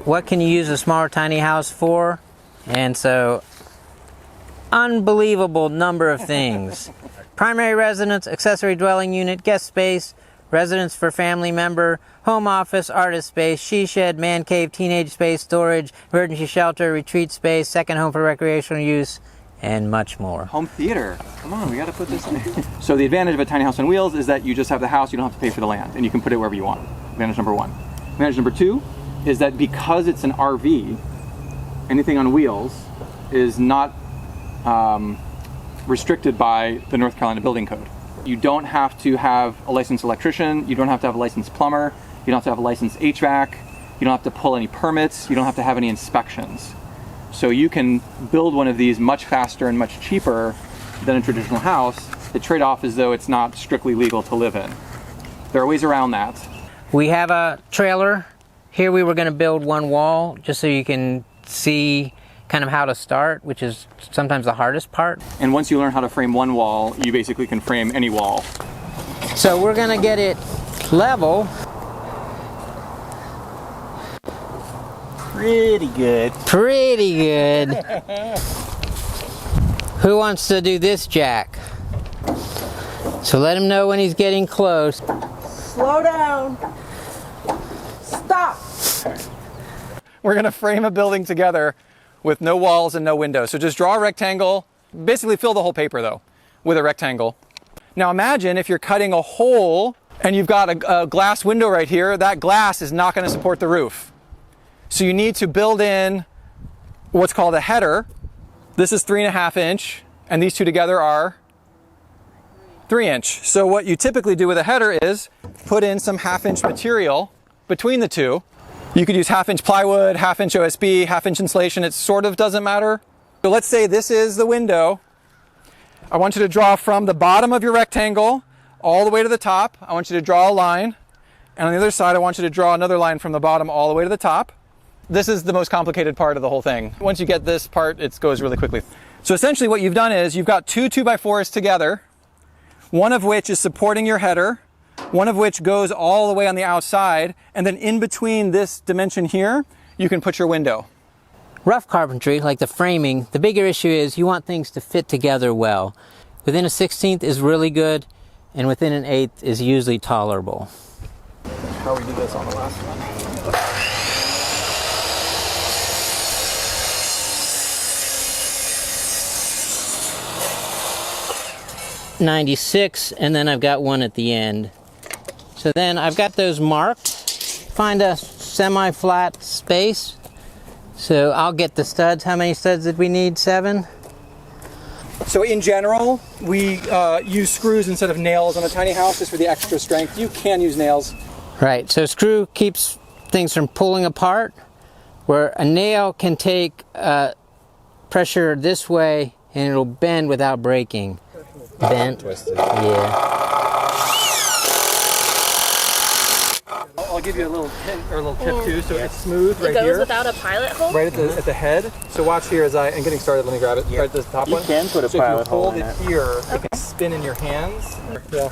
what can you use a smaller tiny house for? And so, unbelievable number of things. Primary residence, accessory dwelling unit, guest space, residence for family member, home office, artist space, she shed, man cave, teenage space, storage, emergency shelter, retreat space, second home for recreational use, and much more. Home theater. Come on, we got to put this in. So the advantage of a tiny house on wheels is that you just have the house, you don't have to pay for the land, and you can put it wherever you want. Advantage number one. Advantage number two is that because it's an RV, anything on wheels is not restricted by the North Carolina Building Code. You don't have to have a licensed electrician, you don't have to have a licensed plumber, you don't have to have a licensed HVAC, you don't have to pull any permits, you don't have to have any inspections. So you can build one of these much faster and much cheaper than a traditional house. The trade-off is though it's not strictly legal to live in. There are ways around that. We have a trailer. Here we were going to build one wall just so you can see kind of how to start, which is sometimes the hardest part. And once you learn how to frame one wall, you basically can frame any wall. So we're going to get it level. Pretty good. Pretty good. Who wants to do this, Jack? So let him know when he's getting close. Slow down. Stop. We're going to frame a building together with no walls and no windows. So just draw a rectangle, basically fill the whole paper though, with a rectangle. Now imagine if you're cutting a hole and you've got a glass window right here, that glass is not going to support the roof. So you need to build in what's called a header. This is 3.5 inch, and these two together are 3 inch. So what you typically do with a header is put in some 1/2 inch material between the two. You could use 1/2 inch plywood, 1/2 inch OSB, 1/2 inch insulation. It sort of doesn't matter. So let's say this is the window. I want you to draw from the bottom of your rectangle all the way to the top. I want you to draw a line. And on the other side, I want you to draw another line from the bottom all the way to the top. This is the most complicated part of the whole thing. Once you get this part, it goes really quickly. So essentially what you've done is you've got two 2x4s together, one of which is supporting your header, one of which goes all the way on the outside, and then in between this dimension here, you can put your window. Rough carpentry, like the framing, the bigger issue is you want things to fit together well. Within a 1/16 is really good, and within an 1/8 is usually tolerable. How we do this on the last one. 96, and then I've got one at the end. So then I've got those marked. Find a semi-flat space. So I'll get the studs. How many studs did we need? 7? So in general, we use screws instead of nails on a tiny house just for the extra strength. You can use nails. Right, so screw keeps things from pulling apart, where a nail can take pressure this way and it'll bend without breaking. Bent. Twisted. Yeah. I'll give you a little hint or a little tip too, so it's smooth right It here. goes without a pilot hole? Right at the head. So watch here as I'm getting started. Let me grab it. Right at the top You one. can put a so pilot if you hold hole in it it. here, it can spin in your hands. Yeah.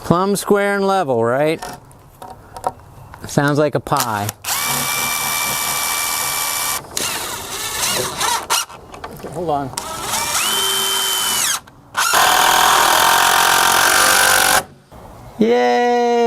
Plumb, square, and level, right? Sounds like a pie. Okay, hold on. Yay!